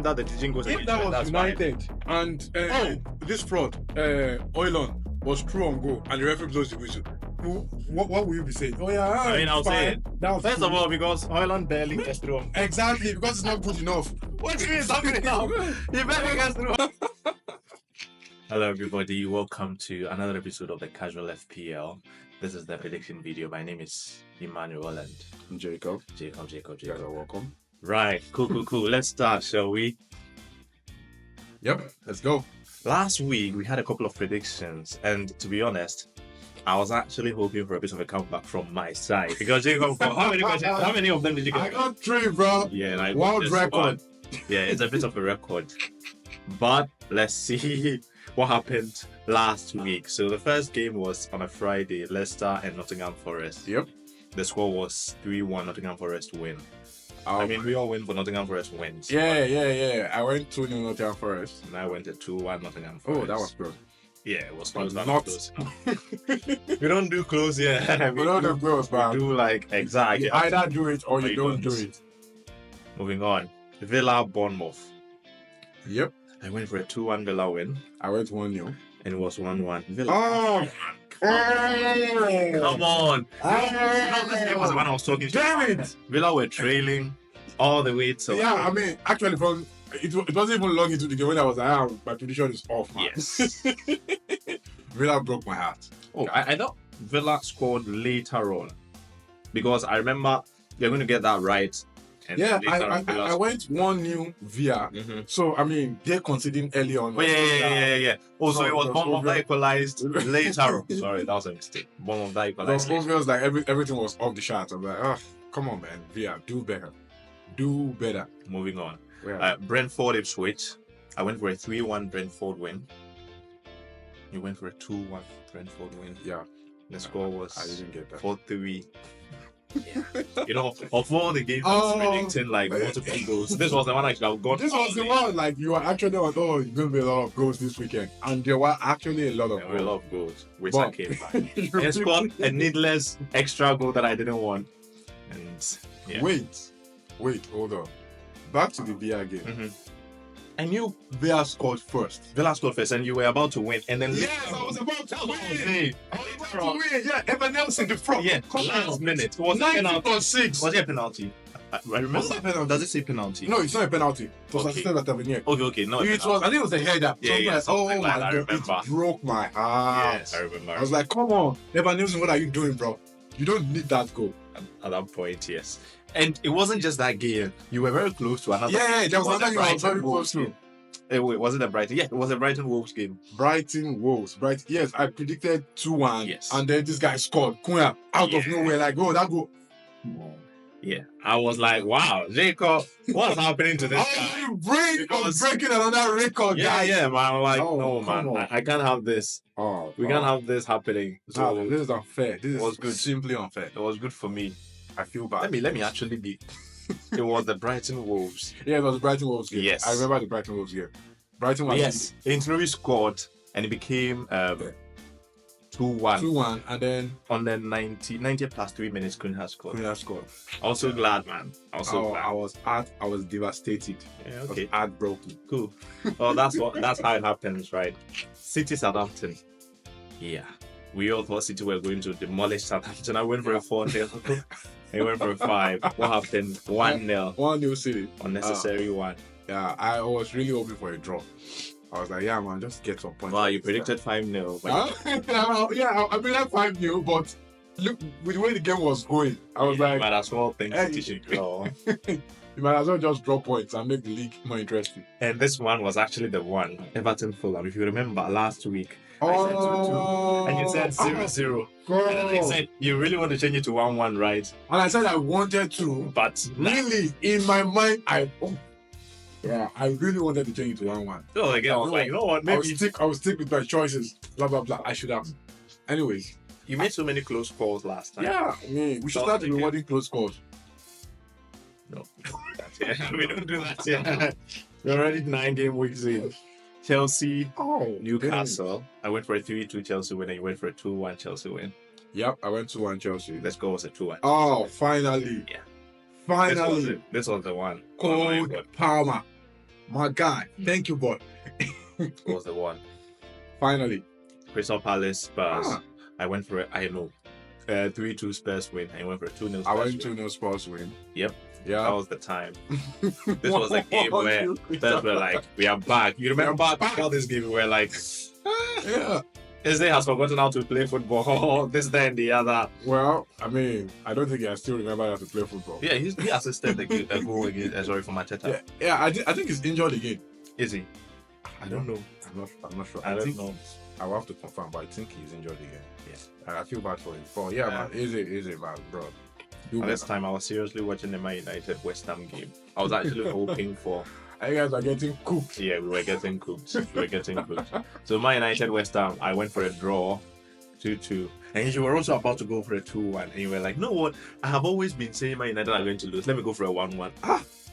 time that they didn't go to If that was United and this fraud, Oilon was true on goal and the referee blows the whistle, what will you be saying? Oh yeah, I mean, I'll say it. First of all, all, because Hoyland barely gets through. exactly, because it's not good enough. What do you mean it's happening now? He barely gets through. Hello, everybody. Welcome to another episode of the Casual FPL. This is the prediction video. My name is Emmanuel and Jacob. Welcome. Right, cool. Let's start, shall we? Yep, let's go. Last week we had a couple of predictions, and to be honest, I was actually hoping for a bit of a comeback from my side because Jacob, how many of them did you get? I got 3, bro. Yeah, like world record. Yeah, it's a bit of a record. But let's see what happened last week. So the first game was on a Friday, Leicester and Nottingham Forest. Yep. The score was 3-1, Nottingham Forest win. I mean, we all win, but Nottingham Forest wins. Yeah. I went 2-0 Nottingham Forest. And I went at 2-1 Nottingham Forest. Oh, that was good. Yeah, it was close. Not close. We don't do close, yeah. We don't do close, man. We do like exactly. You either do it or you don't do it. Moving on. Villa Bournemouth. Yep. I went for a 2-1 Villa win. I went 1-0. And it was 1-1. Villa. Oh! Come on! This game was the one I was talking to. Damn it! Villa were trailing all the way to. Yeah, I mean, actually, from it wasn't even long into the game when I was like, my prediction is off, man. Yes. Villa broke my heart. Oh, I thought Villa scored later on because I remember they're going to get that right. And yeah, I went 1-0 via. Mm-hmm. So, I mean, they're conceding early on. Oh, yeah. Oh, so it was Bournemouth that equalized later. Sorry, that was a mistake. Bournemouth that equalized. Those feels like everything was off the charts. I'm like, oh, come on, man. Via, do better. Do better. Moving on. Yeah. Brentford Ipswich. I went for a 3-1 Brentford win. You went for a 2-1 Brentford win. Yeah. The score was I didn't get that. 4-3. Yeah. You know, of all the games I was predicting like multiple goals, this was the one I should have got. This was the one, like, you were actually like, oh, it's going to be a lot of goals this weekend. And there were actually a lot of goals. There were a lot of goals, which but, I came back. And scored a needless extra goal that I didn't want. And yeah. Wait, hold on. Back to the Villa game. Mm-hmm. I knew Villa scored first. Villa scored first, and you were about to win. And then yes, I was about to win. Yeah, Evan Nelson in the front. Yeah, last minute. Was 90.6. Was it a penalty? I remember. Does it say penalty? No, it's not a penalty. It was assisted at Tavernier. Okay. No, it was. I think it was a header. Yeah. Oh my God, it broke my heart. Yes, I remember. I was like, come on, Evan Nelson, what are you doing, bro? You don't need that goal. At that point, yes. And it wasn't just that game. You were very close to another. Yeah, there was another game I was very close to. Wait, was it a Brighton? Yeah, it was a Brighton Wolves game. Brighton Wolves. Yes, I predicted 2-1. Yes. And then this guy scored. Cunha, out of nowhere, like, oh, that goal. Yeah. I was like, wow, Jacob, what's happening to this guy? Breaking another record, guys. Yeah, man. I'm like, no, man. I can't have this. We can't have this happening. So this is unfair. This was good. Simply unfair. It was good for me. I feel bad. Let me actually be. It was the Brighton Wolves. Yeah, it was the Brighton Wolves game. Yes. I remember the Brighton Wolves game. Brighton was. Yes. Injury scored and it became 2-1. 2-1, and then on the 90 plus 3 minutes, Cunha scored. I was so glad, man. I was so glad. I was devastated. Yeah, okay. I was heartbroken. Cool. Well, that's how it happens, right? City Southampton. Yeah. We all thought City were going to demolish Southampton. I went for a 4-0. I went for a 5. What happened? 1-0. 1-0 City. Unnecessary one. Yeah, I was really hoping for a draw. I was like, yeah, man, just get some points. Wow, you predicted 5-0. Yeah, I predicted 5-0, but look, with the way the game was going, I was like, you might as well think City should draw. You might as well just draw points and make the league more interesting. And this one was actually the one, Everton Fulham. If you remember last week, I said 2-2, and you said 0-0. And I said, you really want to change it to 1-1, right? And I said I wanted to, but really, in my mind, I really wanted to change it to 1-1. So again, I was like, you know what, maybe I will stick with my choices, blah, blah, blah. I should have. Anyways. You made so many close calls last time. Yeah, we should start rewarding close calls. No, we don't do that yet. We're already 9 game weeks in. Chelsea, Newcastle. I went for a 3-2 Chelsea win, and you went for a 2-1 Chelsea win. Yep, I went 2-1 Chelsea. Let's go with a 2-1. Oh, finally. Yeah. Finally. This was the one. Cole Palmer. My guy. Thank you, boy. was the one. Finally. Crystal Palace Spurs. Ah. I went for it. I know. 3-2 Spurs win. I went for a 2-0 Spurs I went win. 2-0 Spurs win. Yep. That Yeah. was the time. This was a game where Spurs were like, we are back. You remember about this game? We were like, Yeah. this day has forgotten how to play football. This, then, the other. Well, I mean, I don't think I still remember how to play football. Yeah, he assisted the goal against, sorry, for Manchester. Yeah, I think he's injured again. Is he? I don't know. I'm not sure. I don't think know. I will have to confirm, but I think he's injured again. Yes. I feel bad for him. But yeah, man, easy, man, bro. At this time, I was seriously watching the Man United West Ham game. I was actually hoping for. You guys are getting cooked. Yeah, we were getting cooked. So Man United West Ham, I went for a draw, 2-2, and you were also about to go for a 2-1, and you were like, "No, what? I have always been saying Man United are going to lose. Let me go for a 1-1."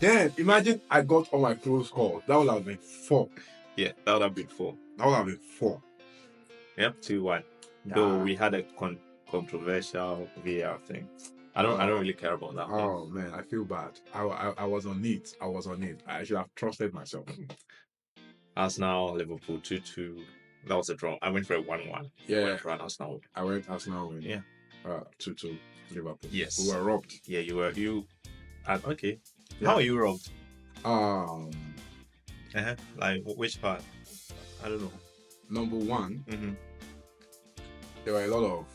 Then imagine I got all my close calls. That would have been 4. Yeah, that would have been 4. That would have been 4. Yep, 2-1. Nah. Though we had a controversial VAR thing. I don't really care about that. Oh man, I feel bad. I was on it. I should have trusted myself. Arsenal, Liverpool, 2-2. That was a draw. I went for a 1-1. Yeah. Went for an Arsenal. I went Arsenal win. Yeah. 2-2 Liverpool. Yes. We were robbed. Yeah, you. Okay. Yeah. How are you robbed? Like which part? I don't know. Number 1, Mm-hmm. there were a lot of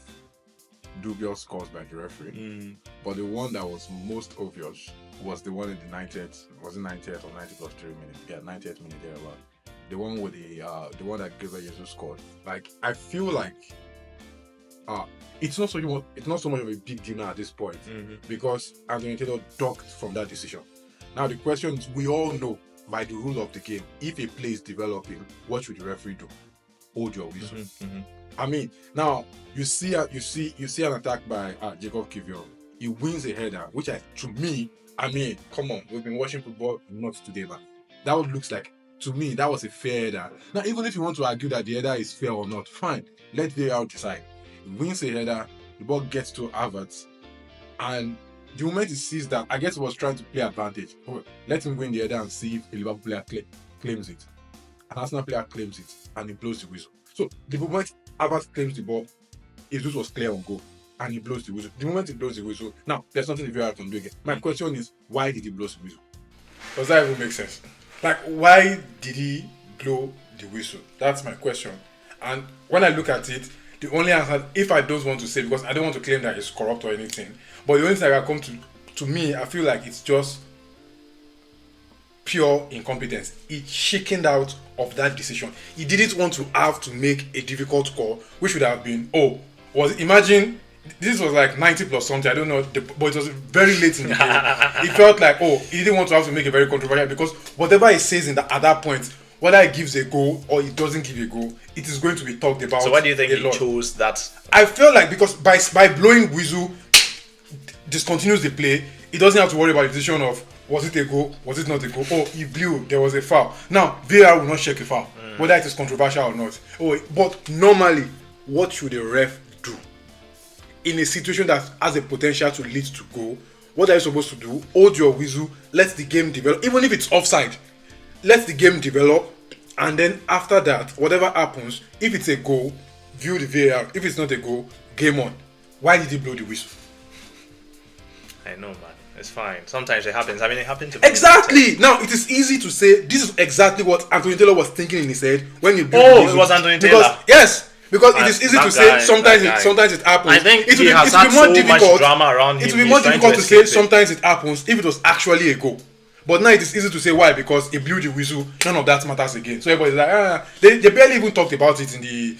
dubious calls by the referee, but the one that was most obvious was the one in the 90th. Was it 90th or 90 plus 3 minutes? Yeah, 90th minute there. About the one with the one that Gabriel Jesus scored. Like I feel like it's not so much of a big deal now at this point because Anthony Taylor ducked from that decision. Now the question is, we all know by the rule of the game, if a play is developing, what should the referee do? Hold your whistle. I mean, now you see an attack by Jacob Kivior. He wins a header, which to me, I mean, come on, we've been watching football not today, man. That would looks like, to me, that was a fair header. Now, even if you want to argue that the header is fair or not, fine. Let VAR decide. He wins a header, the ball gets to Havertz, and the moment he sees that, I guess he was trying to play advantage. Let him win the header and see if a Liverpool player claims it. An Arsenal player claims it, and he blows the whistle. So the moment Havertz claims the ball, his whistle was clear on goal, and he blows the whistle. The moment he blows the whistle, now there's nothing the VAR can do again. My question is, why did he blow the whistle? Does that even make sense? Like, why did he blow the whistle? That's my question. And when I look at it, the only answer, if I don't want to say, because I don't want to claim that it's corrupt or anything, but the only thing that can come to me, I feel like it's just pure incompetence. He chickened out of that decision. He didn't want to have to make a difficult call, which would have been, imagine this was like 90 plus something, I don't know, but it was very late in the game. It felt like, he didn't want to have to make a very controversial, because whatever he says at that point, whether he gives a goal or he doesn't give a goal, it is going to be talked about. So why do you think he chose that? I feel like because by blowing whistle discontinues the play, he doesn't have to worry about the decision of was it a goal, was it not a goal. He blew, there was a foul. Now VAR will not check a foul, whether it is controversial or not. But normally, what should a ref do in a situation that has a potential to lead to goal? What are you supposed to do? Hold your whistle, let the game develop, even if it's offside. Let the game develop, and then after that, whatever happens, if it's a goal, view the VAR. If it's not a goal, game on. Why did he blow the whistle? I know, man. It's fine. Sometimes it happens. I mean, it happened to me. Exactly. Now, it is easy to say this is exactly what Anthony Taylor was thinking in his head when he blew the whistle. It was Anthony Taylor. Because it is easy to say sometimes it happens. I think it will be more difficult. Drama around him. It will be more difficult to say sometimes it happens if it was actually a goal. But now it is easy to say why, because he blew the whistle. None of that matters again. So everybody's like, they barely even talked about it in the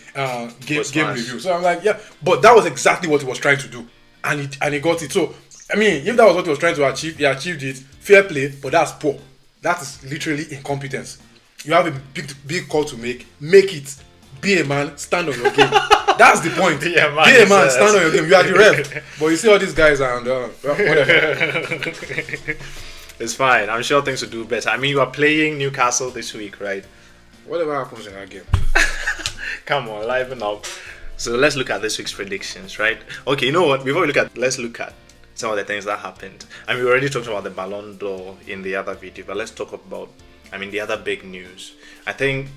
game review. So I'm like, yeah, but that was exactly what he was trying to do, and he got it. So I mean, if that was what he was trying to achieve, he achieved it. Fair play, but that's poor. That is literally incompetence. You have a big call to make. Make it. Be a man. Stand on your game. That's the point. Be a man. Stand on your game. You are the ref. But you see all these guys and whatever. It's fine. I'm sure things will do better. I mean, you are playing Newcastle this week, right? Whatever happens in that game. Come on, liven up. So let's look at this week's predictions, right? Okay, you know what? Let's look at some of the things that happened. I mean, we already talked about the Ballon d'Or in the other video, but let's talk about I mean, the other big news, I think,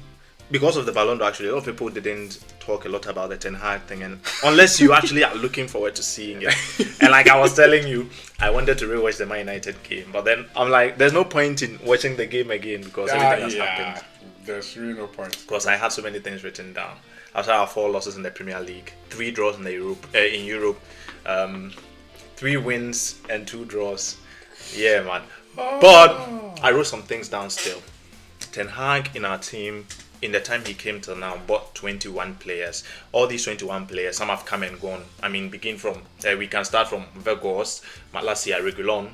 because of the Ballon d'Or, actually, a lot of people didn't talk a lot about the Ten Hag thing, and unless you actually are looking forward to seeing it. And like I was telling you, I wanted to rewatch the Man United game, but then I'm like, there's no point in watching the game again because everything has happened. There's really no point. Because I had so many things written down. After our 4 losses in the Premier League, 3 draws in Europe, 3 wins and 2 draws. Yeah, man. But I wrote some things down still. Ten Hag in our team, in the time he came till now, bought 21 players. All these 21 players, some have come and gone. I mean, we can start from Vegas, Malacia, Regulon.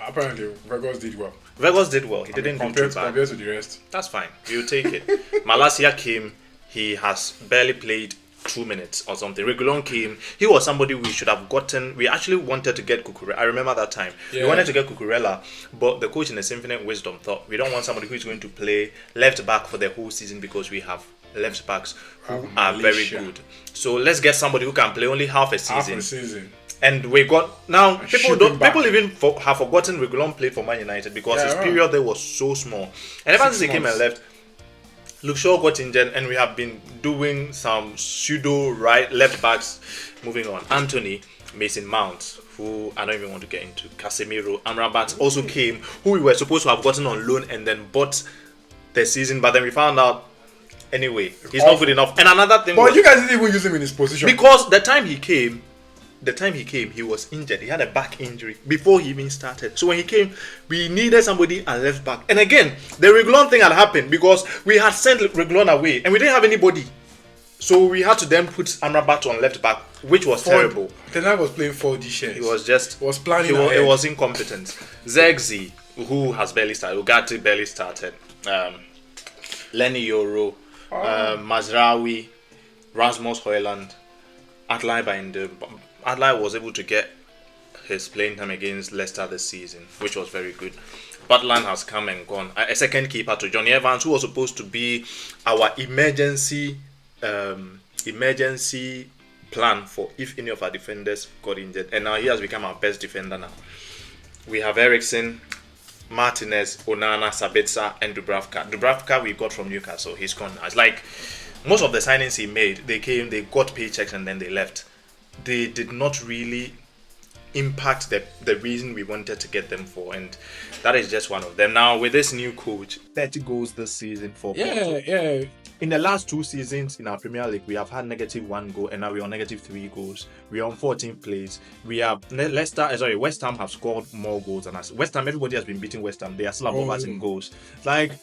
Apparently, Vegas did well. Vegas did well. He didn't do too bad. Compared to the rest. That's fine. We'll take it. Malacia came. He has barely played 2 minutes or something. Regulon came. He was somebody we should have gotten. We actually wanted to get Cucurella. I remember that time. Yeah. We wanted to get Cucurella, but the coach in his infinite wisdom thought we don't want somebody who is going to play left back for the whole season because we have left backs who are very good. So let's get somebody who can play only half a season. And we got now people even have forgotten Regulon played for Man United because his period there was so small. And ever since he came and left, Luke Shaw got injured, and we have been doing some pseudo left backs. Moving on, Anthony, Mason Mount, who I don't even want to get into, Casemiro, Amrabat also came, who we were supposed to have gotten on loan and then bought the season, but then we found out anyway he's not good enough. And another thing, but you guys didn't even use him in his position because the time he came, he was injured. He had a back injury before he even started. So when he came, we needed somebody at left back. And again, the Regulon thing had happened because we had sent Regulon away and we didn't have anybody. So we had to then put Amrabat on left back, which was terrible. Ten Hag was playing 4D shares. He was planning. It was incompetent. Zegzi, who has barely started, Ugarte barely started. Lenny Yoro, Mazraoui, Rasmus Højlund, Adlai was able to get his playing time against Leicester this season, which was very good. Butland has come and gone. A second keeper to Johnny Evans, who was supposed to be our emergency plan for if any of our defenders got injured. And now he has become our best defender now. We have Eriksen, Martinez, Onana, Sabitzer, and Dubravka. Dubravka we got from Newcastle. He's gone now. It's like most of the signings he made, they came, they got paychecks, and then they left. They did not really impact the reason we wanted to get them for, and that is just one of them. Now with this new coach, 30 goals this season for Porto. In the last 2 seasons in our Premier League, we have had -1 goal, and now we're on -3 goals. We are on 14th place. We have West Ham have scored more goals than us. West Ham, everybody has been beating West Ham. They are still above us in goals. Like,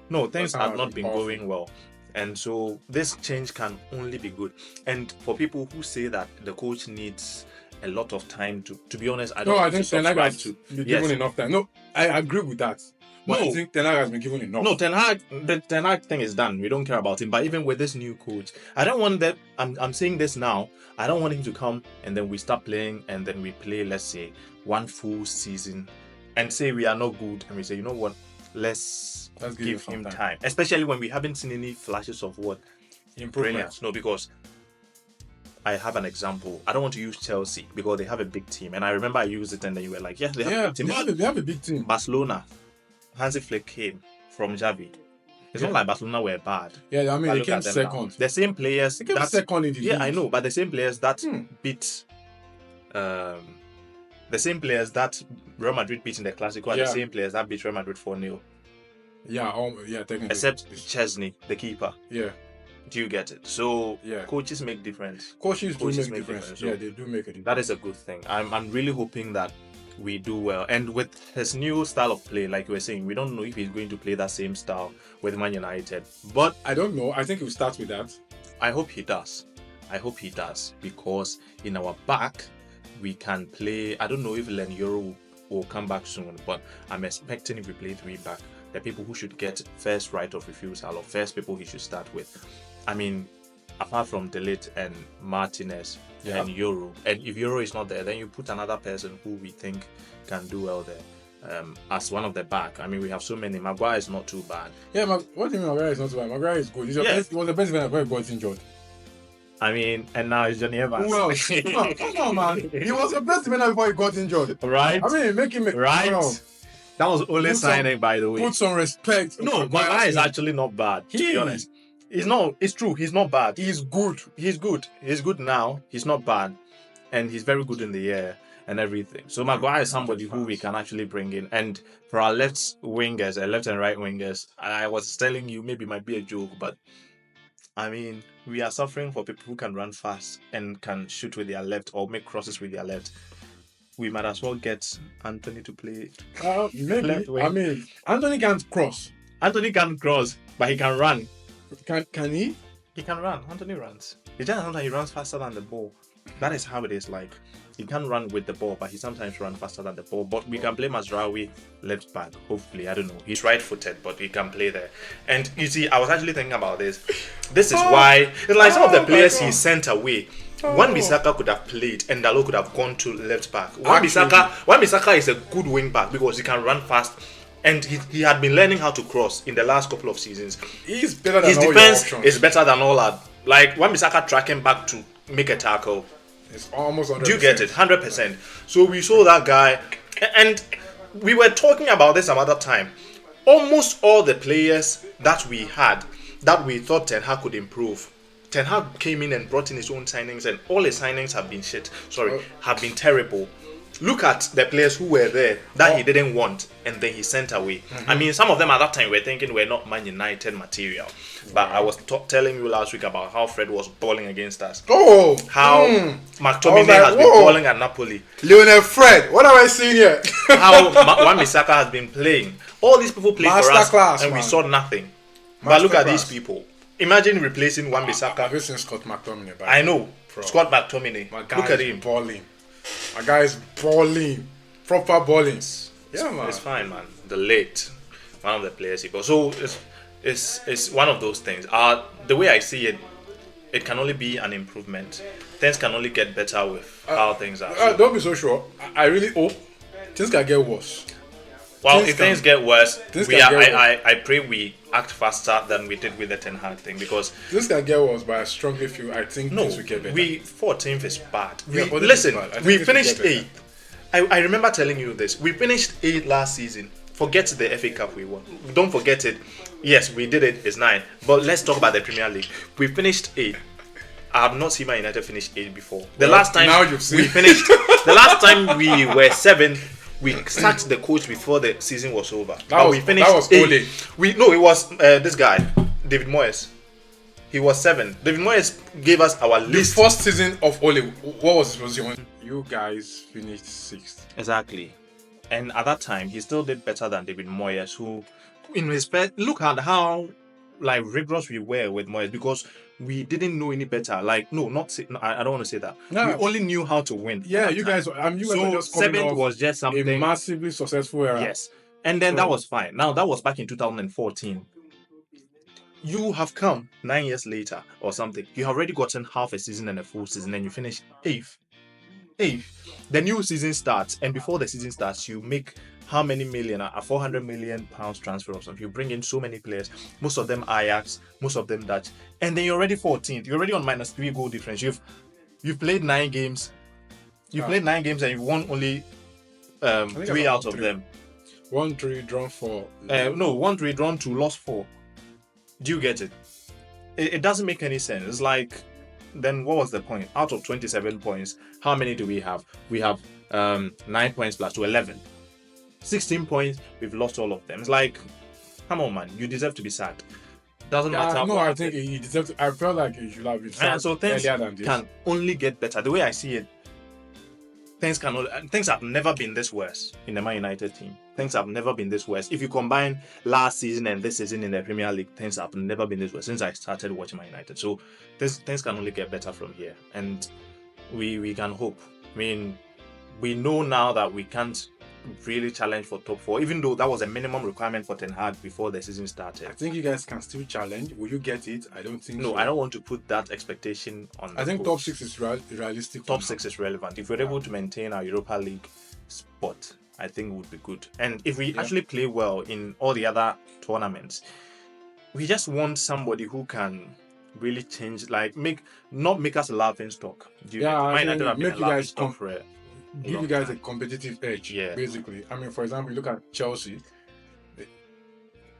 no, things have not been going well. And so this change can only be good. And for people who say that the coach needs a lot of time to be honest, I think Ten Hag has been given enough time. No, I agree with that. But I think Ten Hag has been given enough. No, the Ten Hag thing is done. We don't care about him. But even with this new coach, I don't want that. I'm saying this now. I don't want him to come and then we start playing and then we play, let's say, 1 full season and say we are not good and we say, you know what, let's give him time. Especially when we haven't seen any flashes of what improvements. No, because I have an example. I don't want to use Chelsea because they have a big team, and I remember I used it and then you were like, yeah, they have a big team. They have a big team. Barcelona, Hansi Flick came from Xavi. It's not like Barcelona were bad. Yeah, I mean, they came second. The same players. They came second in the league. Yeah, I know, but the same players that beat the same players that Real Madrid beat in the Clasico are the same players that beat Real Madrid 4-0. Yeah, technically. Except Chesney, the keeper. Yeah. Do you get it? So coaches make difference. Coaches do make difference. So they do make a difference. That is a good thing. I'm really hoping that we do well. And with his new style of play, like you were saying, we don't know if he's going to play that same style with Man United. But I don't know. I think he'll start with that. I hope he does. Because in our back, we can play. I don't know if Len Euro will come back soon, but I'm expecting if we play 3 back, the people who should get first right of refusal or first people he should start with. I mean, apart from Delete and Martinez and Euro, and if Euro is not there, then you put another person who we think can do well there as one of the back. I mean, we have so many. Maguire is not too bad. Yeah, what do you mean Maguire is not too bad? Maguire is good. He was the best defender before he got injured. I mean, and now it's Johnny Evans. Well, come on, man. He was the best defender before he got injured. Right? I mean, make him right. That was only Put some- signing, by the way. Put some respect. No, Maguire is actually not bad. To be honest, he's not. It's true. He's not bad. He's good. He's good. He's good now. He's not bad, and he's very good in the air and everything. So Maguire is somebody who we can actually bring in. And for our left wingers, left and right wingers, I was telling you maybe it might be a joke, but I mean we are suffering for people who can run fast and can shoot with their left or make crosses with their left. We might as well get Anthony to play. Maybe. Left wing. I mean, Anthony can't cross. Anthony can cross, but he can run. Can he? He can run. Anthony runs. It's just sometimes he runs faster than the ball. That is how it is. Like he can run with the ball, but he sometimes runs faster than the ball. But we can play Mazraoui left back. Hopefully, I don't know. He's right-footed, but he can play there. And you see, I was actually thinking about this. This is why it's like some of the players he sent away. Wan-Bissaka could have played and Dalot could have gone to left back. Wan-Bissaka is a good wing back because he can run fast and he had been learning how to cross in the last couple of seasons. He's better than His all defense your is options. better than all our. Like Wan-Bissaka tracking back to make a tackle. It's almost 100%. Do you get it? 100%. So we saw that guy and we were talking about this some other time. Almost all the players that we had that we thought Ten Hag could improve. Ten Hag came in and brought in his own signings, and all his signings have been shit. Have been terrible. Look at the players who were there that he didn't want, and then he sent away. I mean, some of them at that time were thinking we're not Man United material. But I was telling you last week about how Fred was balling against us. Oh! How McTominay has been balling at Napoli. Lionel Fred, what am I seeing here? How Wan-Bissaka has been playing. All these people played for us, Masterclass, and we man. saw nothing. But look at these Masterclass. people. Imagine replacing Wan-Bissaka. Have you seen Scott McTominay? I know. Bro. Scott McTominay. My guy Look at is him. balling. My guy is balling. Proper balling. Yeah, man. It's fine, man. The late, one of the players he got. So it's one of those things. The way I see it, it can only be an improvement. Things can only get better with how things are. Don't be so sure. I really hope things can get worse. Well, things if things get worse, things can get worse. I pray we act faster than we did with the Ten Hag thing because Things can get worse, but I strongly feel I think no, things will get better. 14th is bad. Yeah, 14th is Listen, bad. I think we this will finished get better. 8th. I remember telling you this. We finished 8th last season. Forget the FA Cup we won. Don't forget it. Yes, we did it. It's 9. But let's talk about the Premier League. We finished 8th. I have not seen Man United finish 8th before. The Well, last time now you've seen. we finished, the last time we were 7th, we sacked the coach before the season was over. We finished that was 8th. It was this guy, David Moyes. He was 7th. David Moyes gave us our The list. first season of Ole, what was his position? You guys finished 6th. Exactly. And at that time, he still did better than David Moyes, who, in respect, look at how like rigorous we were with Moyes because we didn't know any better. Like, no, I don't want to say that. No. We only knew how to win. Yeah, at you that guys. time. You guys were So just coming 7th off was just a something. massively successful era. Yes. And then So- that was fine. Now, that was back in 2014. You have come 9 years later or something. You have already gotten half a season and a full season, and you finish 8th. 8th. The new season starts, and before the season starts, you make how many million? A 400 million pounds transfer or something. You bring in so many players, most of them Ajax, most of them Dutch, and then you're already 14th. You're already on -3 goal difference. You've played 9 games. You played 9 games and you've won only 3 out of 3. them. 1-3 drawn 4. No, 1-3 drawn 2, lost 4. Do you get it? It doesn't make any sense. It's like, then what was the point? Out of 27 points, how many do we have? We have 9 points plus 2, 11. 16 points, we've lost all of them. It's like, come on, man, you deserve to be sad. Doesn't matter. No, I think he deserves to. I felt like he should have been And so things earlier than this. can only get better. The way I see it, things have never been this worse in the Man United team. Things have never been this worse. If you combine last season and this season in the Premier League, things have never been this worse since I started watching Man United. So things can only get better from here, and we can hope. I mean, we know now that we can't really challenge for top 4, even though that was a minimum requirement for Ten Hag before the season started. I think you guys can still challenge. Will you get it? I don't think No, so. I don't want to put that expectation on. I think coach. top 6 is realistic. Top 6 is relevant. If we're able to maintain our Europa League spot, I think it would be good. And if we actually play well in all the other tournaments, we just want somebody who can really change, like not make us a laughing stock. Yeah, I think United have been make a you laughing guys stock for give you guys a competitive edge. Yeah. Basically, I mean, for example, you look at Chelsea.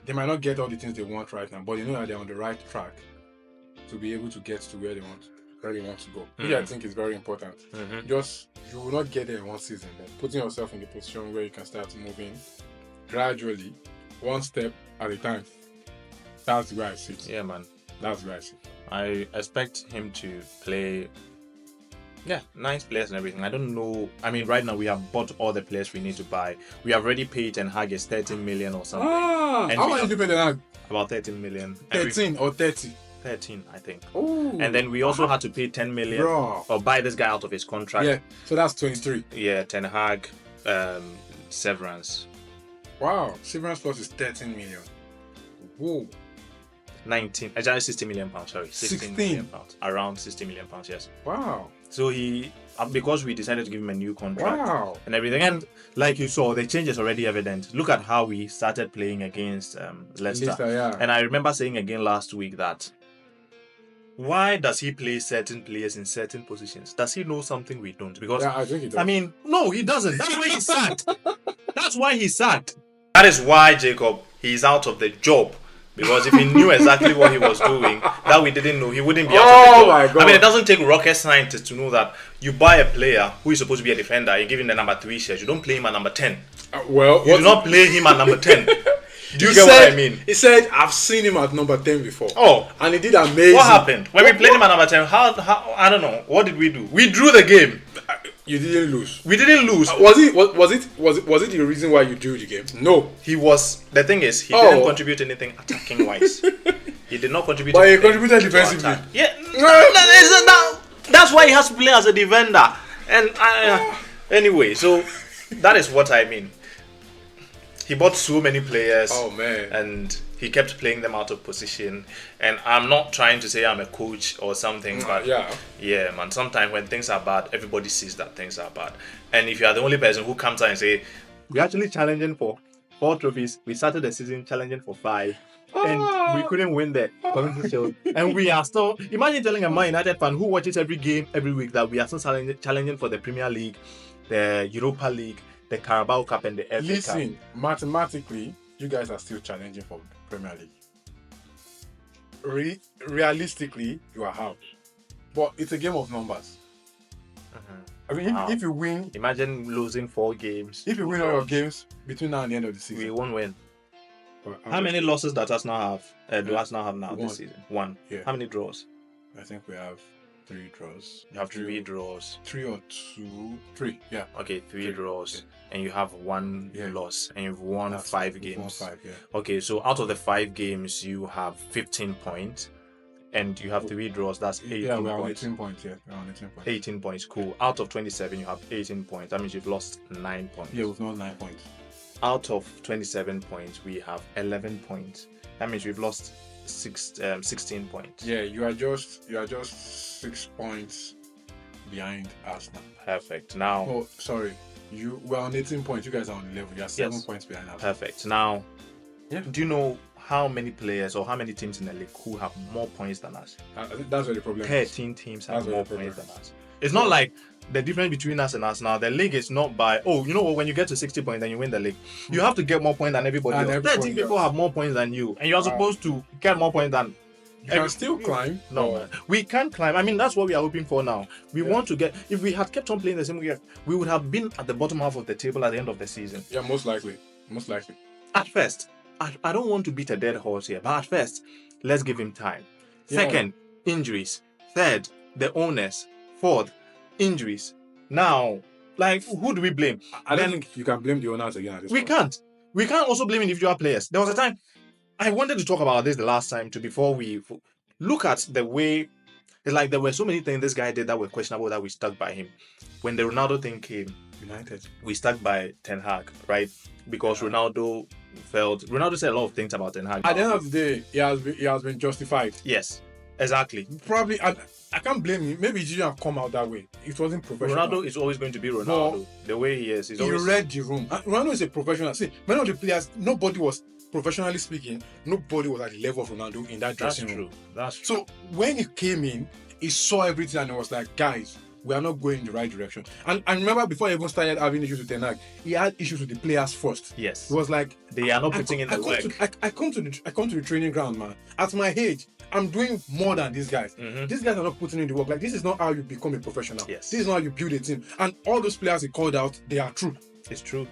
They might not get all the things they want right now, but you know that they're on the right track to be able to get to where they want to go. Which I think is very important. Just you will not get there in one season. Then putting yourself in the position where you can start moving gradually, one step at a time. That's where I see it. Yeah, man. That's where I see it. I expect him to play. Yeah, nice players and everything. I don't know. I mean, right now we have bought all the players we need to buy. We have already paid Ten Hag 13 million or something. And How much did you pay Ten Hag? About 13 million. 13 or 30? 13, I think. Oh. And then we also had to pay 10 million or buy this guy out of his contract. Yeah, so that's 23. Yeah, Ten Hag severance. Wow, severance plus is 13 million. Whoa. 60 million pounds, sorry. 16 million pounds. Around 60 million pounds, yes. Wow. So because we decided to give him a new contract Wow. and everything, and like you saw, the change is already evident. Look at how we started playing against Leicester. Yeah. And I remember saying again last week that why does he play certain players in certain positions? Does he know something we don't? Because I think he does. I mean, no, he doesn't. That's why he's sacked. That's why he's sacked. That is why, Jacob, he's out of the job. Because if he knew exactly what he was doing, that we didn't know, he wouldn't be out of the job. My God. I mean, it doesn't take rocket scientists to know that you buy a player who is supposed to be a defender, you give him the number 3 shirt. You don't play him at number 10. Well, You do not play him at number 10. Do you get what I mean? He said, I've seen him at number 10 before. Oh. And he did amazing. What happened? When we played him at number 10, how I don't know. What did we do? We drew the game. You didn't lose. We didn't lose. Was it the reason why you drew the game? No. The thing is, he didn't contribute anything attacking wise. He did not contribute But he anything contributed to defensively. attack. Yeah. That's why he has to play as a defender. And anyway, so that is what I mean. He bought so many players. Oh man. And he kept playing them out of position. And I'm not trying to say I'm a coach or something, but yeah, man. Sometimes when things are bad, everybody sees that things are bad. And if you are the only person who comes out and say, we're actually challenging for 4 trophies. We started the season challenging for 5. And we couldn't win the Community Shield. And we are still... Imagine telling a Man United fan who watches every game every week that we are still challenging for the Premier League, the Europa League, the Carabao Cup, and the FA Cup. Listen, mathematically, you guys are still challenging for Premier League. Realistically, you are out. But it's a game of numbers. I mean, if you win... Imagine losing 4 games. If you win all your games between now and the end of the season... We won't win. How many losses does Arsenal have? Do Arsenal have now this season? 1. Yeah. How many draws? I think we have 3 draws. You have 3 draws. 3 or 2? 3, yeah. Okay, 3 draws. Yeah. And you have 1 loss. And you've won 5 games. Won 5, yeah. Okay, so out of the 5 games, you have 15 points. And you have 3 draws, that's 18 points. Yeah, we're on 18 points, yeah. We're on 18 points. 18 points, cool. Out of 27, you have 18 points. That means you've lost 9 points. Yeah, we've lost 9 points. Out of 27 points, we have 11 points. That means we've lost 16 points. Yeah, you are just 6 points behind Arsenal. Perfect. Now... Oh, sorry. We're on 18 points. You guys are on 11. You are 7 points behind us. Perfect. Now, do you know how many players or how many teams in the league who have more points than us? I think that's where the problem is. 13 teams have more points than us. It's not like the difference between us and us now. The league is not by, you know what, when you get to 60 points and you win the league, you have to get more points than everybody else. 13 people have more points than you, and you are supposed to get more points than... You can still climb. No, man. We can't climb. I mean, that's what we are hoping for now. We want to get... If we had kept on playing the same way, we would have been at the bottom half of the table at the end of the season. Yeah, most likely. Most likely. At first. I don't want to beat a dead horse here, but at first, let's give him time. Yeah. Second, injuries. Third, the owners. Fourth, injuries. Now, like, who do we blame? I don't think you can blame the owners again at this point. Can't. We can't also blame individual players. There was a time... I wanted to talk about this the last time before we look at the way, it's like there were so many things this guy did that were questionable that we stuck by him. When the Ronaldo thing came, United, we stuck by Ten Hag, right? Because Ronaldo said a lot of things about Ten Hag. At the end of the day, he has been justified. Yes, exactly. Probably, I can't blame him. Maybe he didn't have come out that way. It wasn't professional. Ronaldo is always going to be Ronaldo. The way he is. He read the room. Ronaldo is a professional. See, many of the players, nobody was, professionally speaking, nobody was at the level of Ronaldo in that dressing room. That's true. So when he came in, he saw everything and he was like, guys, we are not going in the right direction. And I remember before he even started having issues with Ten Hag, he had issues with the players first. Yes. It was like They are not putting in the work. I come to the training ground, man. At my age, I'm doing more than these guys. These guys are not putting in the work. Like, this is not how you become a professional. Yes. This is not how you build a team. And all those players he called out, they are true. It's true.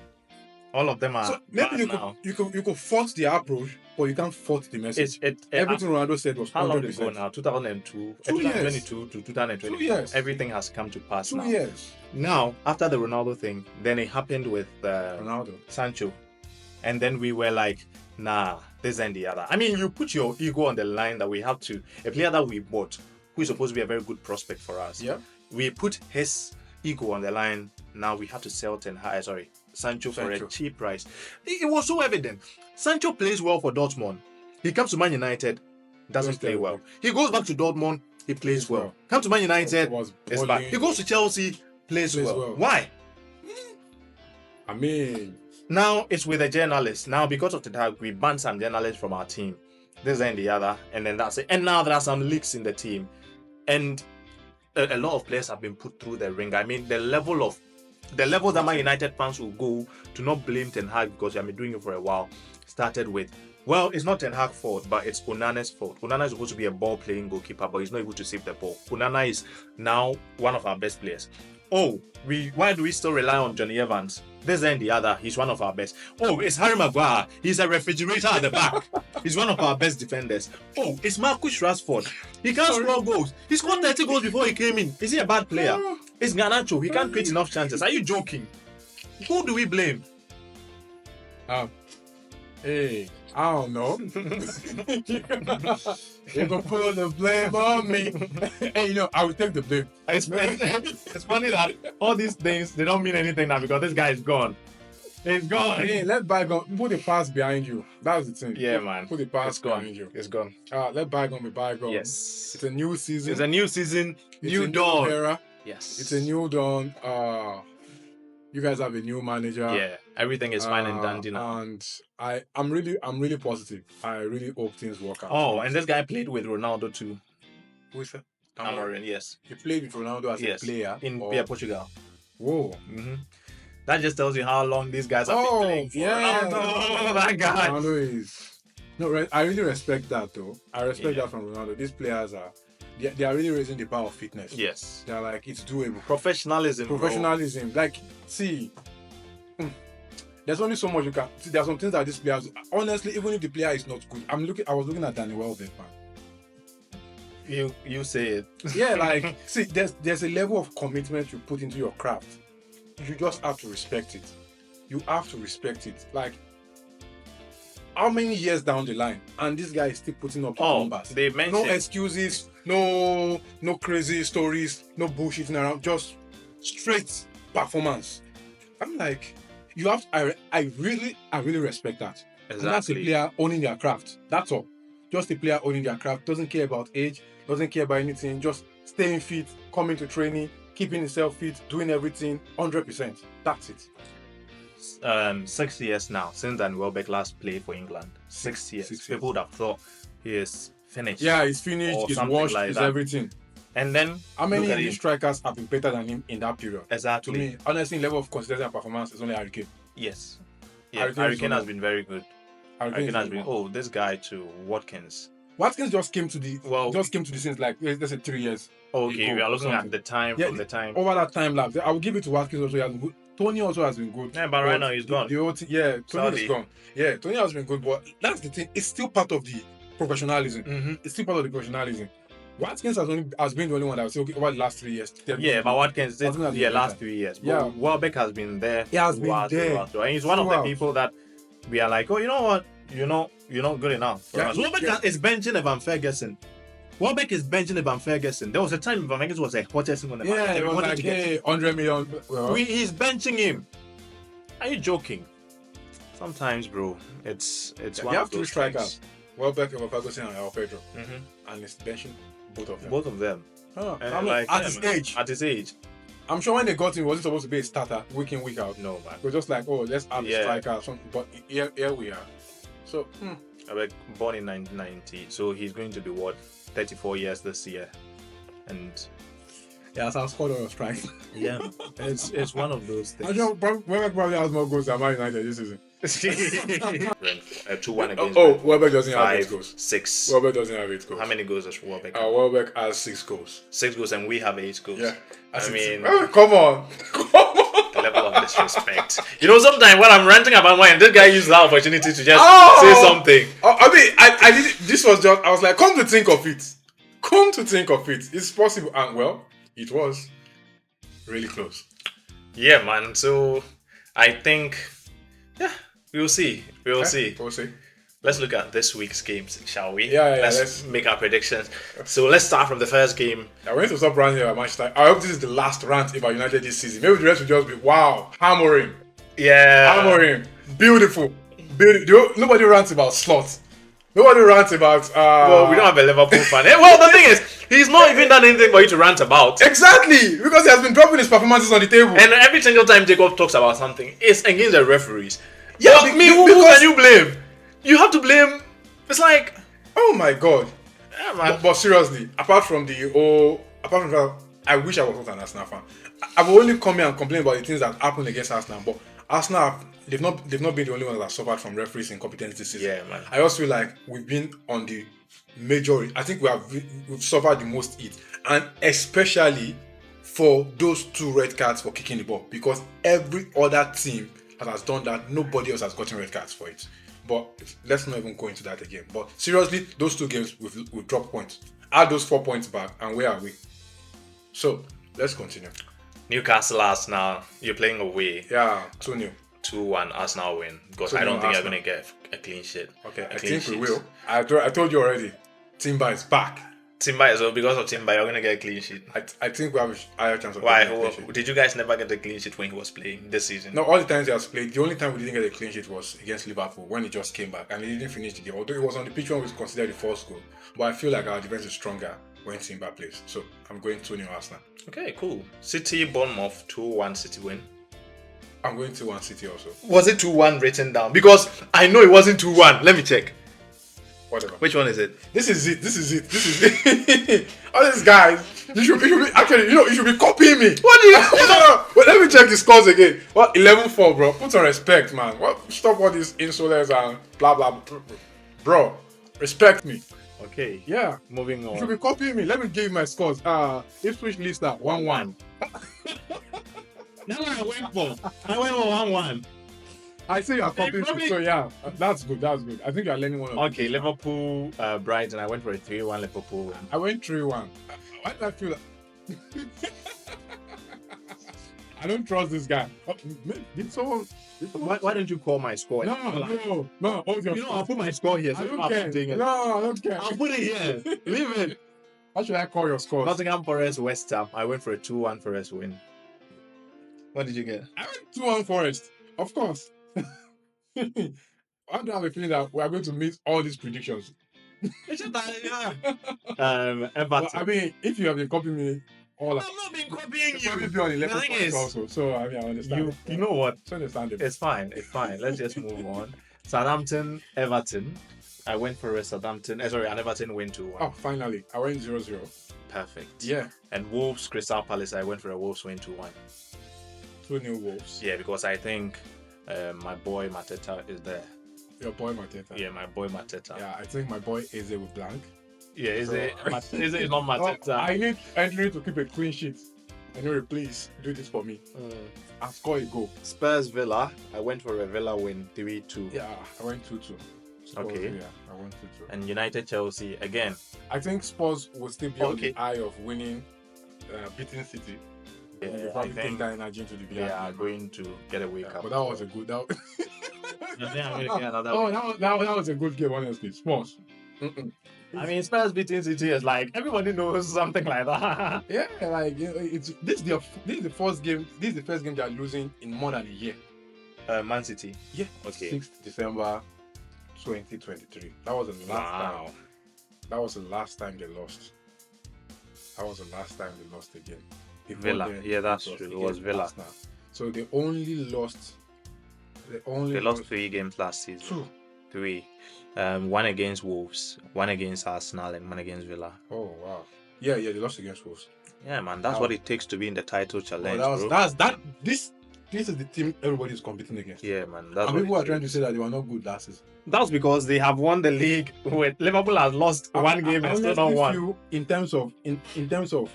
All of them are. So maybe bad you could fault the approach, but you can't fault the message. Everything Ronaldo said was 100%. How long ago now? 2002, 2022 to 2020. 2 years. Everything has come to pass 2 now. years. Now, after the Ronaldo thing, then it happened with Ronaldo. Sancho. And then we were like, nah, this and the other. I mean, you put your ego on the line that we have to. A player that we bought, who is supposed to be a very good prospect for us. Yeah. We put his ego on the line. Now we have to sell Sancho for a cheap price. It was so evident. Sancho plays well for Dortmund. He comes to Man United, doesn't play well. He goes back to Dortmund, he plays well. Comes to Man United, it's bad. He goes to Chelsea, plays well. Why? I mean, now it's with the journalists. Now, because of the tag, we banned some journalists from our team. This and the other, and then that's it. And now there are some leaks in the team. And a lot of players have been put through the ring. I mean, the level that Man United fans will go to not blame Ten Hag because he has been doing it for a while started with, well, it's not Ten Hag's fault, but it's Onana's fault. Onana is supposed to be a ball-playing goalkeeper, but he's not able to save the ball. Onana is now one of our best players. Oh, why do we still rely on Johnny Evans? This and the other, he's one of our best. Oh, it's Harry Maguire. He's a refrigerator at the back. He's one of our best defenders. Oh, it's Marcus Rashford. He can't score goals. He scored 30 goals before he came in. Is he a bad player? It's Garnacho. He can't create enough chances. Are you joking? Who do we blame? Hey, I don't know. You're gonna put all the blame on me. Hey, I will take the blame. It's funny that all these things, they don't mean anything now because this guy is gone. He's gone. Hey, let bygone. Put the past behind you. That's the thing. Yeah, man. Put the past behind you. It's gone. Let bygone be bygone. Yes. It's a new season. It's a new season. New It's a dawn. New era. Yes. It's a new dawn. You guys have a new manager. Yeah. Everything is fine and dandy now. And I'm really positive. I really hope things work out. Oh, and this guy played with Ronaldo too. Who is that? Amorim, yes. He played with Ronaldo as a player in Portugal. Whoa. Mm-hmm. That just tells you how long these guys have been playing for. Yeah. Ronaldo, that guy. Ronaldo is. No, I really respect that though. I respect that from Ronaldo. These players they are really raising the bar of fitness. Yes. They're like, it's doable. Professionalism. Bro. Like, see, there's only so much you can. See, there are some things that these players. Honestly, even if the player is not good, I was looking at Danny Welbeck, man. You say it. Yeah, like, see, there's a level of commitment you put into your craft. You just have to respect it. You have to respect it. Like, how many years down the line, and this guy is still putting up the numbers? They mentioned no excuses, no crazy stories, no bullshitting around, just straight performance. I'm like, you have. I really respect that. Exactly. And that's a player owning their craft. That's all. Just a player owning their craft. Doesn't care about age. Doesn't care about anything. Just staying fit, coming to training, keeping himself fit, doing everything 100%. That's it. 6 years now since Dan Welbeck last played for England. 6 years. 6 years. People would have thought he is finished. Yeah, he's finished. Or He's something washed. like He's that. everything. And then How many look at English him. strikers have been better than him in that period? Exactly. To me, honestly, level of consistency and performance is only Harry Kane. Yes. Harry Yeah, Harry Kane Kane is has been very good. Harry Kane has been. Oh, this guy too, Watkins. Watkins just came to the scenes like let's say 3 years. Okay, ago we are or looking at something. the time Yeah, from the time. Over that time lapse, I will give it to Watkins also. He has been good. Tony also has been good. Yeah, but right now he's gone. The whole thing, yeah, Tony Saudi. is gone. Yeah, Tony has been good, but that's the thing. It's still part of the professionalism. Mm-hmm. It's still part of the professionalism. Watkins has been the only one that would say, okay, over the last 3 years. Yeah, but Watkins did, Watkins has been last better. 3 years. But Yeah. Welbeck has been there. He has been there. And he's one of the Throughout. people that we are like, oh, you know what? You're not good enough. For Yeah, us. Welbeck yeah. is benching Evan Ferguson. Welbeck is benching Evan Ferguson. There was a time Evan Ferguson was a hottest thing on the market. Yeah, it We was wanted like, to get hey, 100 million. Well, he's benching him. Are you joking? Sometimes, bro, it's one you of have 2 those strikers. things. Welbeck, Evan Ferguson, and El Pedro. Mhm. And it's benching both of them. Both of them. And I'm like, at his age. At his age. I'm sure when they got him, he wasn't supposed to be a starter week in, week out. No, man. We're just like, oh, let's add a Yeah. striker or something. But here we are. So, Welbeck born in 1990, so he's going to be what 34 years this year, and Yeah, so I scored on your strike. Yeah, it's one of those I things. know Welbeck probably has more goals than Man United this season. 2-1 against Oh, Brentford. Welbeck doesn't have 8 5, goals. 6. Welbeck doesn't have 8 goals. How many goals does Welbeck? Welbeck has 6 goals. 6 goals, and we have 8 goals. Yeah. I mean, come on. Come on. the level of disrespect. You know, sometimes when I'm ranting about mine, this guy used that opportunity to just Oh! say something. I mean, I did. This was just. I was like, come to think of it. Come to think of it, it's possible, and well, it was really close. Yeah, man. So I think, yeah, we'll see. We'll see. We'll see. Let's look at this week's games, shall we? Yeah, Let's make our predictions. So let's start from the first game. I went to stop ranting about Manchester. I hope this is the last rant about United this season. Maybe the rest will just be wow, hammering, Yeah. beautiful. Nobody rants about slots. Nobody rants about. Well, we don't have a Liverpool fan. Well, the thing is, he's not even done anything for you to rant about. Exactly, because he has been dropping his performances on the table. And every single time Jacob talks about something, it's against the referees. Yeah, But who can you blame? You have to blame. It's like, oh my god. yeah, man. But seriously, apart from that, I wish I was not an Arsenal fan. I will only come here and complain about the things that happened against Arsenal. But Arsenal, they've not been the only ones that suffered from referees' incompetence this season. Yeah, man. I also feel like we've been on the major. I think we've suffered the most heat, and especially for those 2 red cards for kicking the ball, because every other team that has done that, nobody else has gotten red cards for it. But let's not even go into that again. But seriously, those 2 games we've dropped points. Add those 4 points back, and where are we? So let's continue. Newcastle, Arsenal, you're playing away. Yeah, 2-0. 2-1 Arsenal win. Because 2-0 I don't think Arsenal. you're going to get a clean sheet. Okay, I clean think we sheet. will. I told you already. Timber is back. Timber as well, because of Timber, you're going to get a clean sheet. I think we have a higher chance of Why? getting a clean sheet. Did you guys never get a clean sheet when he was playing this season? No, all the times he has played, the only time we didn't get a clean sheet was against Liverpool when he just came back and he didn't finish the game. Although it was on the pitch when we considered the first goal. But I feel like our defense is stronger when Timber plays. So I'm going 2-0 Arsenal. Okay, cool. City, Bournemouth, 2-1 City win. I'm going 2-1 City also. Was it 2-1 written down? Because I know it wasn't 2-1. Let me check. Whatever. Which one is it? This is it. All these guys, you should be actually, you should be copying me. What do you? No. But let me check the scores again. What 11-4, bro? Put some respect, man. What? Stop all these insolence and blah blah. Bro, respect me. Okay. Yeah. Moving You should on. be copying me. Let me give you my scores. Ipswich Leicester 1-1. That's what I went for. I went for 1-1. I say you are copying me, so yeah, that's good. I think you are learning one of them. Okay, Liverpool, Brighton. I went for a 3-1 Liverpool win. I went 3-1. Why do I feel like I don't trust this guy? Did someone? Why don't you call my score? No. Hold your I'll put my score here. I So don't care. No, I don't care. I'll put it here. Leave it. How should I call your scores? Nottingham Forest, West Ham. I went for a 2-1 Forest win. What did you get? I went 2-1 Forest. Of course. I don't have a feeling that we are going to meet all these predictions. It's just that, Everton. But, I mean, if you have been copying me, all I've not been copying you probably you. be on 11 The thing points is, also. So I mean, I understand. You know what? It's understandable. It's fine. Let's just move on. Southampton, Everton. I went for a Southampton. Sorry, an Everton win 2-1. Oh, finally, I went 0-0. Perfect. Yeah, And Wolves, Crystal Palace. I went for a Wolves win 2-1. 2-0 Wolves. Yeah, because I think my boy Mateta is there. Your boy Mateta. Yeah, my boy Mateta. Yeah, I think my boy Eze with blank. Yeah, is So- it? Is it not Mateta? Oh, I need Andrew to keep a clean sheet. Anyway, please do this for me. And score a goal. Spurs Villa. I went for a Villa win 3-2. Yeah, I went 2-2. Spurs, Okay. Yeah, I went 2-2. And United Chelsea again. I think Spurs will still be on Okay. the eye of winning, beating City. Yeah, They I probably take think that energy to the they Villarreal are game. going to get a wake Yeah, up. but that was a good. That, I think I'm gonna get another. oh, that was a good game, honestly. Spurs. Mm-mm. I mean, Spurs beating City is like everybody knows something like that. Yeah, like it's this is the first game. This is the first game they are losing in more than a year. Man City. Yeah. Okay. 6th December 2023. That was the last Wow. time. That was the last time they lost. That was the last time they lost again. Before Villa. then, Yeah, that's was true. It against was Villa. Arsenal. So they only lost. They lost 3 games last season. 2. 3. One against Wolves, one against Arsenal, and one against Villa. Oh wow. Yeah, they lost against Wolves. Yeah, man, that's That what it takes to be in the title Bro, challenge, that was, bro. that's that. This is the team everybody's competing against. Yeah, man, that's And what people it are trying to takes. say that they were not good last season. That's because they have won the league when Liverpool has lost one game and still not honestly won. feel in terms of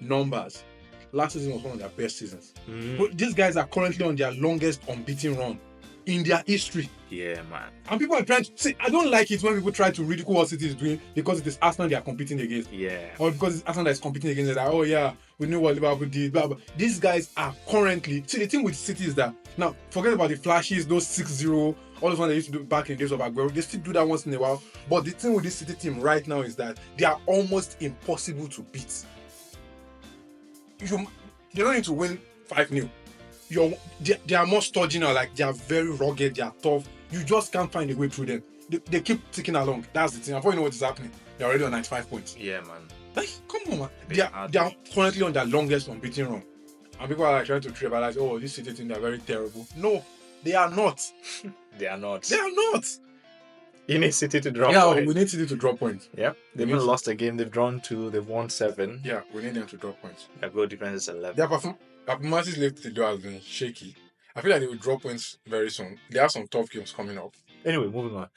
numbers, last season was one of their best seasons. Mm. But these guys are currently on their longest unbeaten run in their history. Yeah, man. And people are trying to see. I don't like it when people try to ridicule what City is doing because it is Arsenal they are competing against. Yeah. Or because it's Arsenal that is competing against it. Like, oh yeah, we knew what Liverpool did. Blah, blah. These guys are currently. See, the thing with City is that now forget about the flashes, those 6-0, all those ones they used to do back in the days of Aguero. They still do that once in a while. But the thing with this City team right now is that they are almost impossible to beat. They don't need to win 5-0. They are more stodgy now, like they are very rugged, they are tough. You just can't find a way through them. They keep ticking along. That's the thing. Before you know what is happening, they're already on 95 points. Yeah, man. Like, come on, man. They are currently on their longest unbeaten run. And people are like trying to trivialize, oh, this City team, they're very terrible. No, they are not. They are not. They are not. You need City to drop Yeah, points. we need City to drop points. Yep. They've need even to- lost a game. They've drawn 2. They've won 7. Yeah, we need them to drop points. Their goal defense is 11. Their performances lately though has been shaky. I feel like they will drop points very soon. They have some tough games coming up. Anyway, moving on.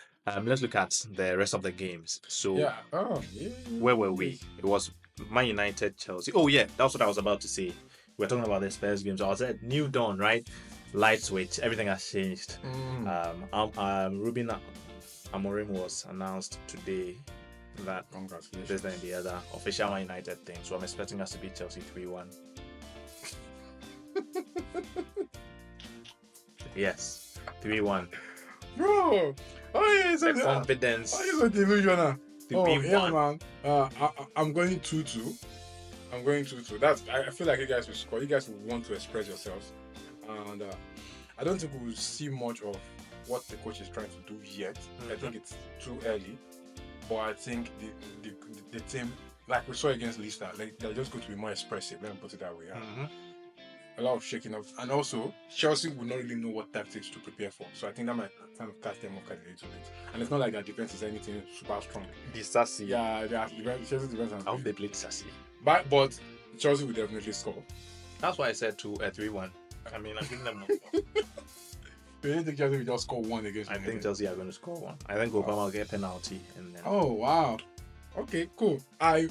Let's look at the rest of the games. So, Yeah. Oh, yeah. where were we? It was Man United, Chelsea. Oh, yeah, that's what I was about to say. We're talking about the Spurs games. I was at New Dawn, right? Light switch. Everything has changed. Ruben Amorim was announced today that Congratulations. this and the other official Man United thing. So I'm expecting us to beat Chelsea 3-1. Yes, 3-1. Bro! Oh, yeah, The confidence. Oh, you're so delusional. to Oh, be yeah, one. man. I'm going 2-2. I'm going 2-2. I feel like you guys will score. You guys will want to express yourselves. And I don't think we will see much of what the coach is trying to do yet. I think it's too early. But I think the team, like we saw against Leicester, like, they're just going to be more expressive. Let me put it that way. A lot of shaking up. And also, Chelsea will not really know what tactics to prepare for. So I think that might kind of catch them off guard a little bit. And it's not like their defense is anything super strong. Be sassy. Yeah, Chelsea's defense. I hope they played sassy. But Chelsea will definitely score. That's why I said 3-1. I mean, I'm giving them. Do you think Chelsea will just score one against I United? think Chelsea are going to score 1. I think Obama will get a penalty. And then Oh, wow. Okay, cool. I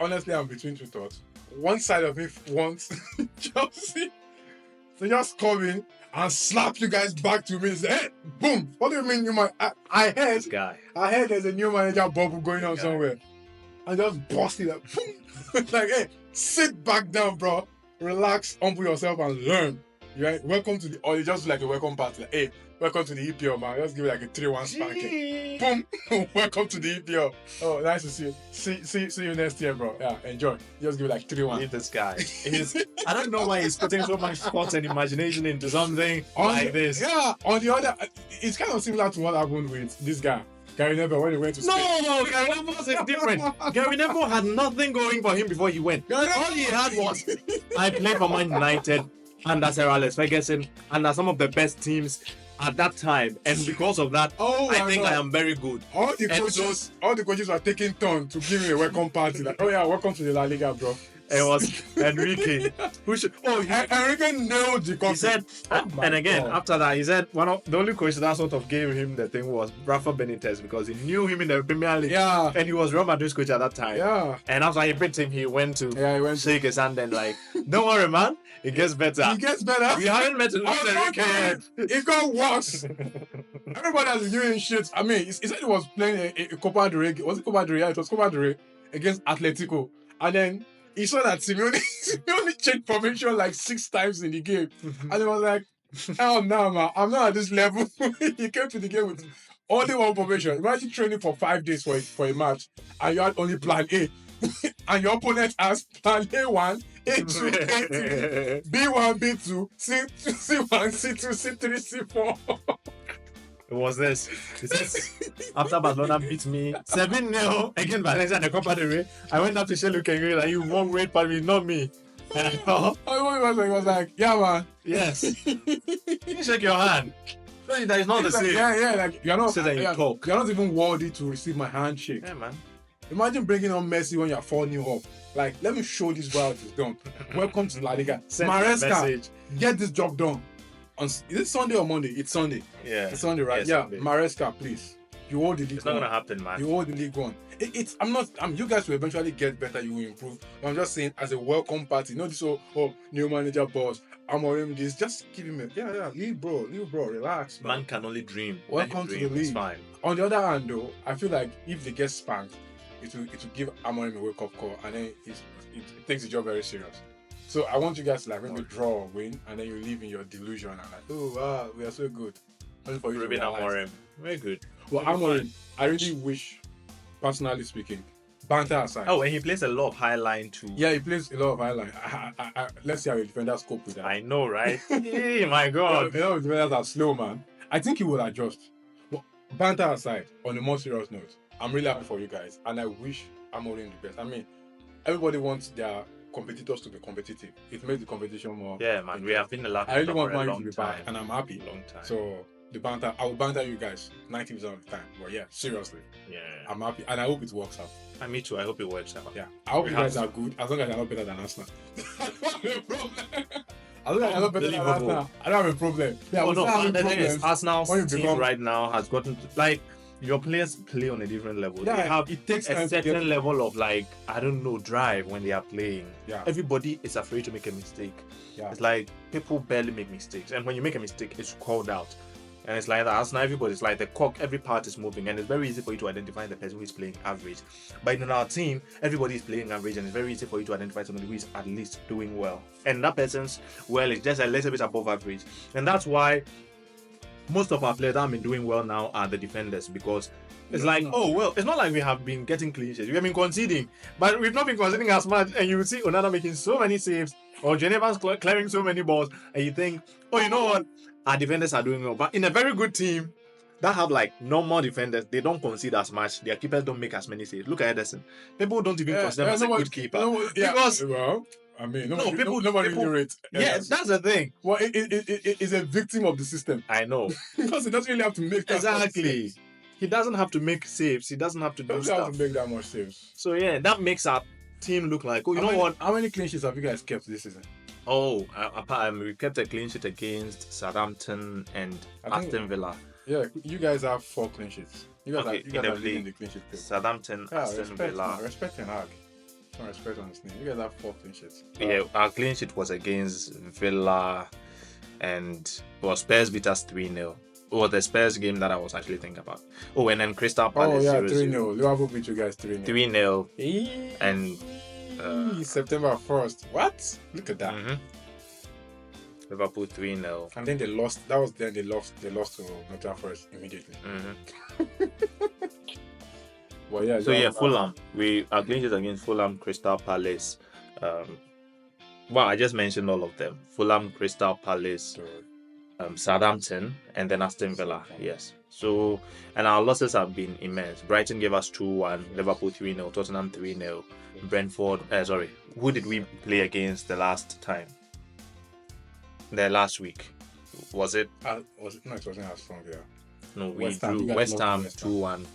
honestly am between two thoughts. One side of me wants Chelsea to just come in and slap you guys back to me and say, hey, boom. What do you mean you might? I this guy. heard there's a new manager bubble going on Yeah. somewhere. And just bust it up. Boom. Like, hey, sit back down, bro. Relax, humble yourself and learn. Right? Welcome to the, or you just do like a welcome party. Like, hey, welcome to the EPL, man. Just give it like a 3-1 spanking. Boom. Welcome to the EPL. Oh, nice to see you. See you next year, bro. Yeah, enjoy. Just give it like 3-1. Leave this guy. I don't know why he's putting so much thought and imagination into something like this. Yeah, on the other, it's kind of similar to what happened with this guy, Gary Neville, when he went to Spain. No, Gary Neville was different. Gary Neville had nothing going for him before he went. Gary Neville- All he had was, I played for Man United under Sir Alex Ferguson, under some of the best teams at that time, and because of that, Oh I my think God. I am very good. All the And coaches are taking turns to give him a welcome party. Like, oh yeah, welcome to the La Liga, bro. It was Enrique who should. Oh, Enrique nailed the he coffee. said, Oh my and again, God. after that, he said one of the only coach that sort of gave him the thing was Rafa Benitez because he knew him in the Premier League, Yeah, and he was Real Madrid's coach at that time. yeah. And after he beat him, he went to Yeah, he went to- shake his hand and like, don't worry, man, it gets better. He gets better. We haven't met Luis Oh, Enrique yet. It got worse. Everybody has been giving him shit. I mean, he said he was playing a Copa del Rey. Was it Copa del Rey? Yeah, it was Copa del Rey against Atletico. And then he saw that Simeone changed formation like 6 times in the game. And he was like, hell no, man. I'm not at this level. He came to the game with only one formation. Imagine training for 5 days for a match. And you had only plan A. And your opponent has plan A1, A2, A3, B1, B2, C1, C2, C3, C4. It was this. He says, after Barcelona beat me 7-0 against Valencia in the Copa del Rey, I went up to Shelu Kengri like, you won great for me, not me. And I thought, He was like, yeah, man. yes. You shake your hand. So that is not the He's like, same. yeah, like you're not, So then you talk. you're not even worthy to receive my handshake. Yeah, man. Imagine bringing on Messi when you're 4-0 up. Like, let me show this guy how it's done. Welcome to La Liga. Send a Maresca, message. get this job done. Is it Sunday or Monday? It's Sunday. Yeah. It's Sunday, right? Yes, Yeah. Sunday. Maresca, please. You hold the league. It's not gonna happen, man. You hold the league on. You guys will eventually get better, you will improve. But I'm just saying, as a welcome party, not this new manager boss, Amorim this, just give him leave bro, relax, man. Man can only dream. Welcome to the league. It's fine. On the other hand though, I feel like if they get spanked, it will give Amorim a wake up call, and then it takes the job very serious. So I want you guys to like maybe draw or win, and then you live in your delusion and like, we are so good. Only for you to Ruben realize. Amorim. Very good. Well, Amorim, I really wish, personally speaking, banter aside. Oh, and he plays a lot of high line too. Yeah, he plays a lot of highline. Let's see how the defenders cope with that. I know, right? Hey, my God. A lot of defenders are slow, man. I think he will adjust. But banter aside, on a more serious note, I'm really happy for you guys, and I wish Amorim the best. I mean, everybody wants their competitors to be competitive. It makes the competition more. Yeah, man. We have been a lot. I really want for a mine to long be time. back, and I'm happy. Long time. So the banter, I will banter you guys 90% of the time. But yeah, seriously, Yeah. I'm happy, and I hope it works out. And me too. I hope it works out. Yeah, I hope We you have guys to. are good, as long as you're not better than Arsenal. As long as you're not better than Unbelievable. Arsenal, I don't have a problem. Yeah, Oh, we no, start having the thing is, problems Arsenal's when you team become- right now has gotten to, like, your players play on a different level. Yeah, They have it takes a time to get. certain level of, like, I don't know, drive when they are playing. Yeah. Everybody is afraid to make a mistake. Yeah. It's like people barely make mistakes, and when you make a mistake, it's called out. And it's like that. Arsenal, everybody's like the cock, every part is moving, and it's very easy for you to identify the person who is playing average. But in our team, everybody is playing average, and it's very easy for you to identify somebody who is at least doing well. And that person's well is just a little bit above average. And that's why most of our players that have been doing well now are the defenders, because it's like, oh, well, it's not like we have been getting clean sheets. We have been conceding, but we've not been conceding as much. And you will see Onana making so many saves, or Geneva's clearing so many balls, and you think, oh, you know what? Our defenders are doing well. But in a very good team that have like normal defenders, they don't concede as much. Their keepers don't make as many saves. Look at Ederson. People don't even consider him as a good keeper. Because well, I mean, nobody people- rates. yeah, that's the thing. Well, it is a victim of the system I know. because it doesn't really have to make that much Exactly. saves. He doesn't have to make saves. He doesn't have to He do doesn't have stuff. to make that much saves. So yeah, that makes our team look like, oh, you know what? How many clean sheets have you guys kept this season? Oh, we kept a clean sheet against Southampton and I think- Aston Villa. Yeah, you guys have 4 clean sheets. You guys Okay, are in the leading league. the clean sheet table. Southampton, Yeah, Aston respect, Villa. man. Respect Ten Hag. Some respect on his name. You guys have 4 clean sheets. Yeah, our clean sheet was against Villa, and it was Spurs beat us 3-0. Oh, the Spurs game that I was actually thinking about. Oh, and then Crystal Oh Palace yeah, 0-0. 3-0. Liverpool beat you guys 3-0. 3-0. Eee. And, September 1st. What? Look at that. Mhm. Liverpool 3-0. And then they lost. That was then they lost to Nottingham Forest immediately. Mhm. Well, yeah. So yeah, Fulham. Our clean sheet against Fulham, Crystal Palace. Well, I just mentioned all of them. Fulham, Crystal Palace, Southampton, and then Aston Villa. Yes. So, and our losses have been immense. Brighton gave us 2-1, Liverpool 3-0, Tottenham 3-0, Brentford. Who did we play against the last time? The last week. Was it? Was it? No, it wasn't as strong. Yeah. No, we West Ham. drew You guys West lost Ham to West Ham. 2-1.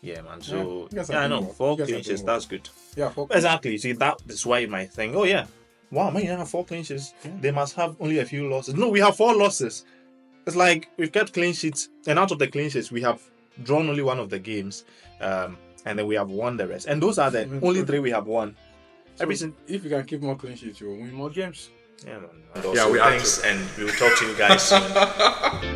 Yeah, man. So, you guys are yeah, I doing know. well. 4 You guys are clean sheets. doing well. That's good. Yeah. 4 Exactly. See, that is why you might think, oh yeah, wow, man, you have 4 clean sheets. They must have only a few losses. No, we have 4 losses. It's like we've kept clean sheets, and out of the clean sheets, we have drawn only one of the games, and then we have won the rest. And those are the only 3 we have won. So if you can keep more clean sheets, you will win more games. Yeah, man. Yeah, we have thanks, and we'll talk to you guys soon.